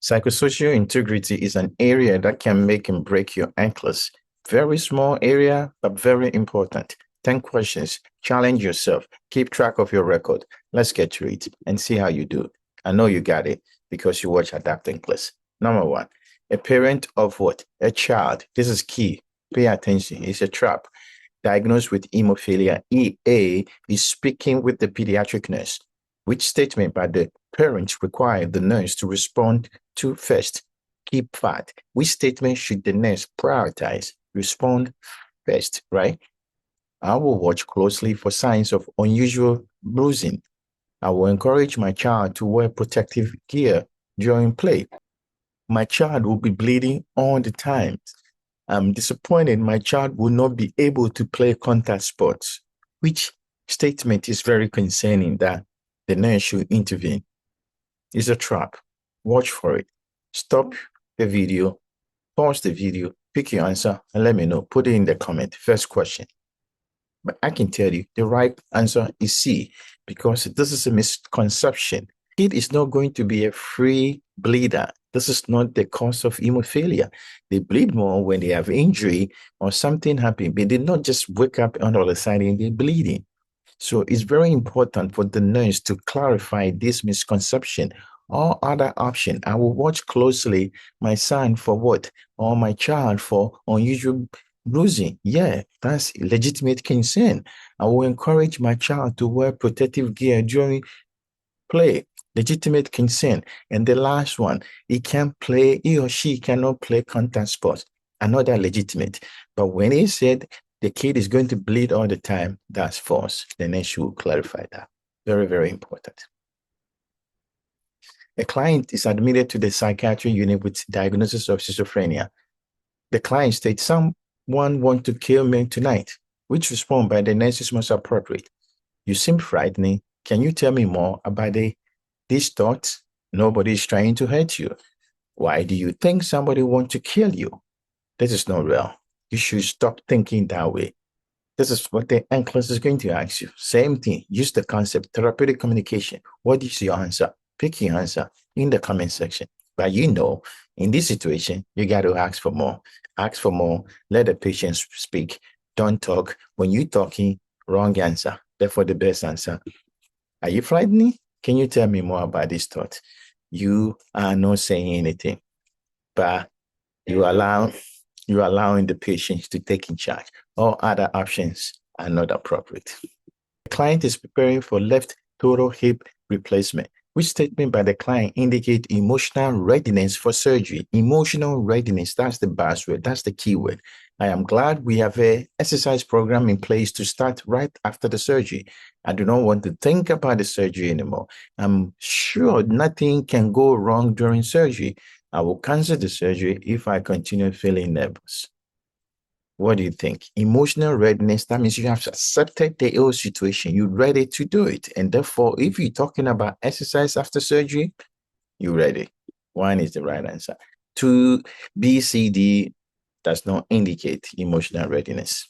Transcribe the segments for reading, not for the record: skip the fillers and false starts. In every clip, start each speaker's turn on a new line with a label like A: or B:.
A: Psychosocial integrity is an area that can make and break your NCLEX. Very small area, but very important. 10 questions. Challenge yourself. Keep track of your record. Let's get to it and see how you do. I know you got it because you watch Adapt NCLEX. Number 1, a parent of what? A child. This is key. Pay attention. It's a trap. Diagnosed with hemophilia EA is speaking with the pediatric nurse. Which statement by the parents require the nurse to respond to first? Keep fat. Which statement should the nurse prioritize? Respond first, right? I will watch closely for signs of unusual bruising. I will encourage my child to wear protective gear during play. My child will be bleeding all the time. I'm disappointed my child will not be able to play contact sports. Which statement is very concerning that the nurse should intervene? It's a trap. Watch for it. Stop the video, pause the video, pick your answer, and let me know. Put it in the comment. First question. But I can tell you the right answer is C, because this is a misconception. Kid is not going to be a free bleeder. This is not the cause of hemophilia. They bleed more when they have injury or something happened. They did not just wake up and all of a sudden they're bleeding. So it's very important for the nurse to clarify this misconception. All other option, I will watch closely my son for what? Or my child for unusual bruising. Yeah, that's legitimate concern. I will encourage my child to wear protective gear during play. Legitimate concern. And the last one, he or she cannot play contact sports. Another legitimate. But when he said the kid is going to bleed all the time, that's false. The nurse will clarify that. Very, very important. A client is admitted to the psychiatry unit with diagnosis of schizophrenia. The client states, someone wants to kill me tonight. Which response by the nurse is most appropriate? You seem frightening. Can you tell me more about these thoughts? Nobody is trying to hurt you. Why do you think somebody wants to kill you? This is not real. You should stop thinking that way. This is what the NCLEX is going to ask you. Same thing. Use the concept, therapeutic communication. What is your answer? Pick your answer in the comment section. But in this situation, you got to ask for more. Ask for more. Let the patient speak. Don't talk. When you're talking, wrong answer. Therefore, the best answer. Are you frightening? Can you tell me more about this thought? You are not saying anything, but you're allowing the patient to take in charge. All other options are not appropriate. The client is preparing for left total hip replacement. Which statement by the client indicate emotional readiness for surgery? Emotional readiness, that's the buzzword, that's the keyword. I am glad we have an exercise program in place to start right after the surgery. I do not want to think about the surgery anymore. I'm sure nothing can go wrong during surgery. I will cancel the surgery if I continue feeling nervous. What do you think? Emotional readiness, that means you have accepted the ill situation. You're ready to do it. And therefore, if you're talking about exercise after surgery, you're ready. 1 is the right answer. 2, B, C, D does not indicate emotional readiness.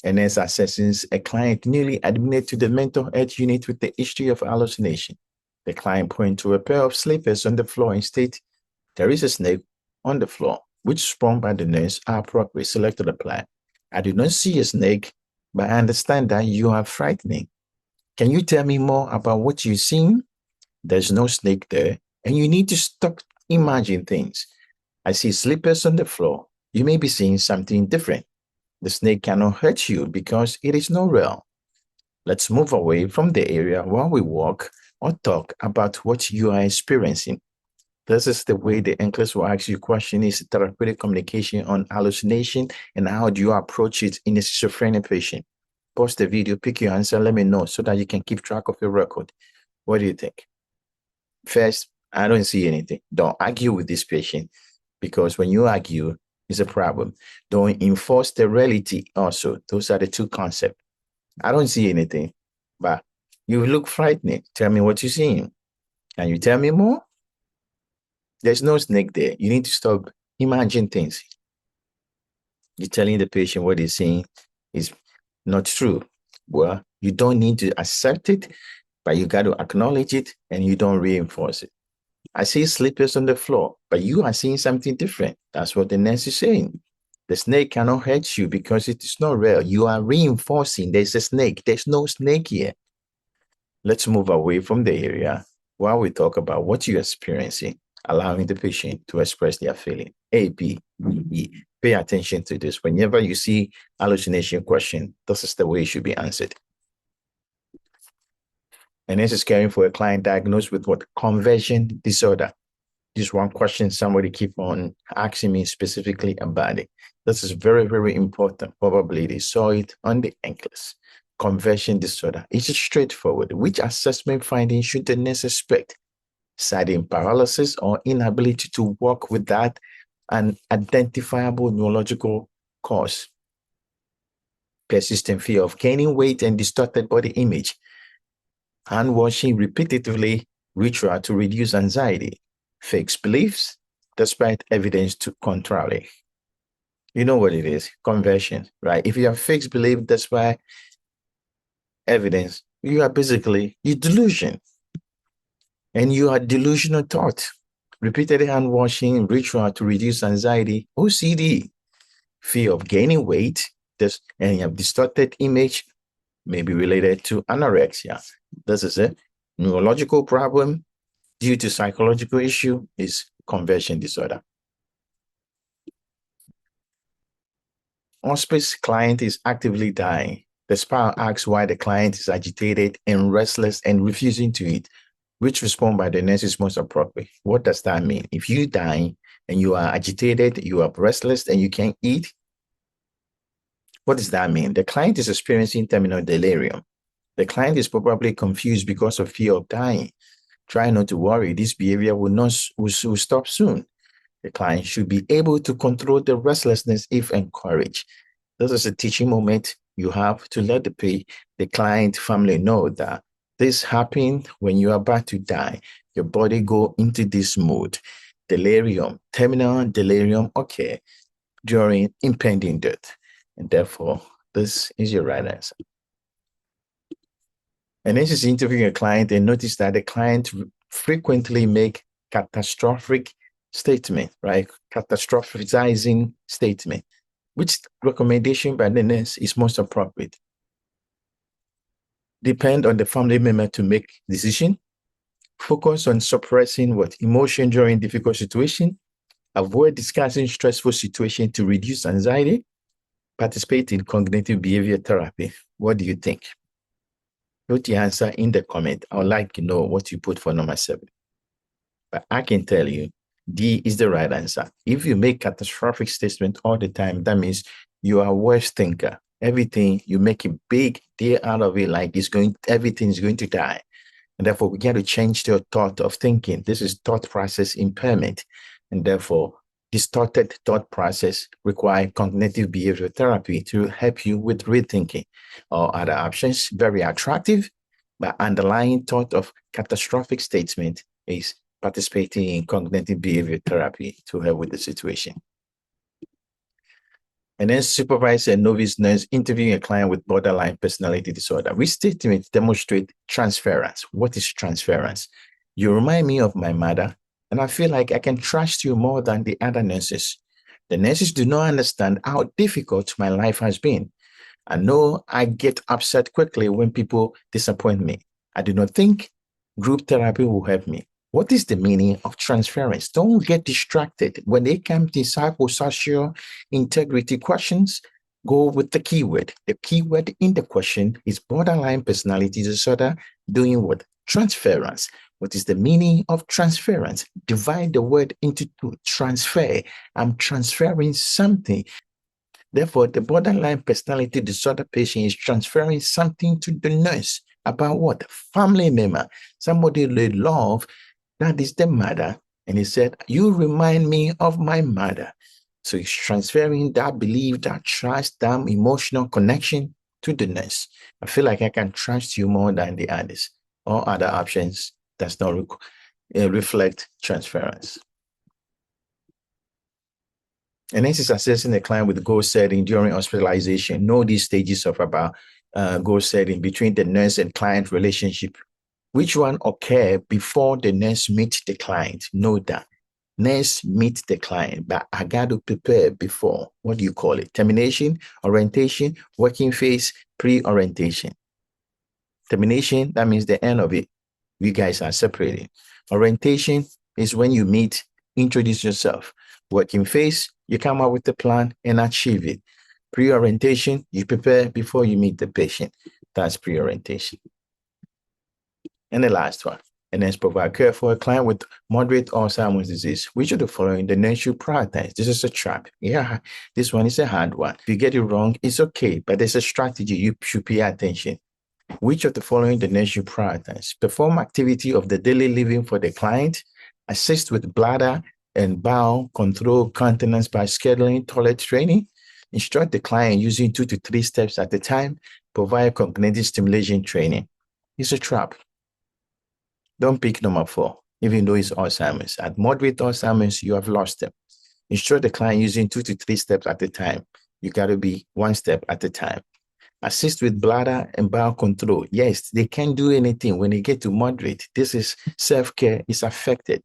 A: And as assesses a client newly admitted to the mental health unit with the history of hallucination. The client points to a pair of slippers on the floor and states, there is a snake on the floor. Which response by the nurse are appropriate? Select or apply. I do not see a snake, but I understand that you are frightening. Can you tell me more about what you've seen? There's no snake there, and you need to stop imagining things. I see slippers on the floor. You may be seeing something different. The snake cannot hurt you because it is not real. Let's move away from the area while we walk or talk about what you are experiencing. This is the way the NCLEX will ask you question is therapeutic communication on hallucination and how do you approach it in a schizophrenia patient. Pause the video, pick your answer, let me know so that you can keep track of your record. What do you think? First, I don't see anything. Don't argue with this patient because when you argue, it's a problem. Don't enforce the reality also. Those are the two concepts. I don't see anything, but you look frightening. Tell me what you're seeing. Can you tell me more? There's no snake there. You need to stop imagining things. You're telling the patient what they're saying is not true. Well, you don't need to accept it, but you got to acknowledge it and you don't reinforce it. I see slippers on the floor, but you are seeing something different. That's what the nurse is saying. The snake cannot hurt you because it is not real. You are reinforcing there's a snake. There's no snake here. Let's move away from the area while we talk about what you're experiencing, allowing the patient to express their feeling. A, B, B, E. Pay attention to this. Whenever you see hallucination question, this is the way it should be answered. And this is caring for a client diagnosed with what? Conversion disorder. This one question somebody keep on asking me specifically about it. This is very, very important. Probably they saw it on the NCLEX. Conversion disorder. It's straightforward. Which assessment finding should the nurse expect? Citing paralysis or inability to work without an identifiable neurological cause. Persistent fear of gaining weight and distorted body image. Hand washing repeatedly, ritual to reduce anxiety. Fixed beliefs, despite evidence to contrary. You know what it is, conversion, right? If you have fixed belief despite evidence, you are basically delusion. And you are delusional thought. Repeated hand washing, ritual to reduce anxiety, OCD, fear of gaining weight, and you have distorted image, may be related to anorexia. This is a neurological problem due to psychological issue is conversion disorder. Hospice client is actively dying. The spouse asks why the client is agitated and restless and refusing to eat. Which response by the nurse is most appropriate? What does that mean? If you die and you are agitated, you are restless, and you can't eat, what does that mean? The client is experiencing terminal delirium. The client is probably confused because of fear of dying. Try not to worry. This behavior will stop soon. The client should be able to control the restlessness if encouraged. This is a teaching moment. You have to let the client family know that this happened when you are about to die. Your body go into this mode. Delirium, terminal delirium, okay, during impending death. And therefore, this is your right answer. And this is interviewing a client and notice that the client frequently make catastrophic statement, right? Catastrophizing statement. Which recommendation by the nurse is most appropriate? Depend on the family member to make decision. Focus on suppressing what emotion during difficult situation. Avoid discussing stressful situation to reduce anxiety. Participate in cognitive behavior therapy. What do you think? Put your answer in the comment. I would like to know what you put for number 7. But I can tell you, D is the right answer. If you make catastrophic statement all the time, that means you are a worst thinker. Everything, you make a big deal out of it, like everything is going to die. And therefore, we got to change the thought of thinking. This is thought process impairment. And therefore, distorted thought process require cognitive behavioral therapy to help you with rethinking. Or other options, very attractive, but underlying thought of catastrophic statement is participating in cognitive behavior therapy to help with the situation. And then supervise a novice nurse interviewing a client with borderline personality disorder. Which statements demonstrate transference? What is transference? You remind me of my mother, and I feel like I can trust you more than the other nurses. The nurses do not understand how difficult my life has been. I know I get upset quickly when people disappoint me. I do not think group therapy will help me. What is the meaning of transference? Don't get distracted. When they come to psychosocial integrity questions, go with the keyword. The keyword in the question is borderline personality disorder doing what? Transference. What is the meaning of transference? Divide the word into two. Transfer. I'm transferring something. Therefore, the borderline personality disorder patient is transferring something to the nurse about what? Family member, somebody they love. That is the mother. And he said, you remind me of my mother. So he's transferring that belief, that trust, that emotional connection to the nurse. I feel like I can trust you more than the others. All other options does not reflect transference. And this is assessing the client with goal setting during hospitalization. Know these stages of about goal setting between the nurse and client relationship. Which one occur before the nurse meets the client? Know that. Nurse meets the client, but I got to prepare before. What do you call it? Termination, orientation, working phase, pre-orientation. Termination, that means the end of it. You guys are separated. Orientation is when you meet, introduce yourself. Working phase, you come up with the plan and achieve it. Pre-orientation, you prepare before you meet the patient. That's pre-orientation. And the last one, and then provide care for a client with moderate Alzheimer's disease. Which of the following the nurse should prioritize? This is a trap. Yeah, this one is a hard one. If you get it wrong, it's okay, but there's a strategy you should pay attention. Which of the following the nurse should prioritize? Perform activity of the daily living for the client, assist with bladder and bowel control continence by scheduling toilet training, instruct the client using 2 to 3 steps at a time, provide cognitive stimulation training. It's a trap. Don't pick number 4, even though it's Alzheimer's. At moderate Alzheimer's, you have lost them. Instruct the client using 2 to 3 steps at a time. You got to be 1 step at a time. Assist with bladder and bowel control. Yes, they can't do anything when they get to moderate. This is self-care is affected.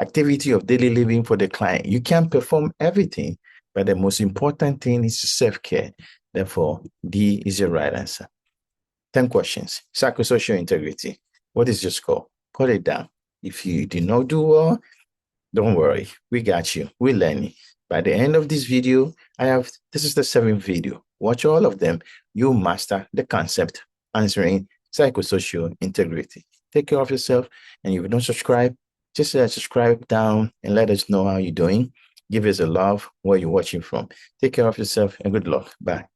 A: Activity of daily living for the client. You can't perform everything, but the most important thing is self-care. Therefore, D is your right answer. 10 questions. Psychosocial integrity. What is your score? Put it down. If you did not do well, don't worry. We got you. We're learning. By the end of this video, this is the 7th video. Watch all of them. You'll master the concept answering psychosocial integrity. Take care of yourself. And if you don't subscribe, just subscribe down and let us know how you're doing. Give us a love where you're watching from. Take care of yourself and good luck. Bye.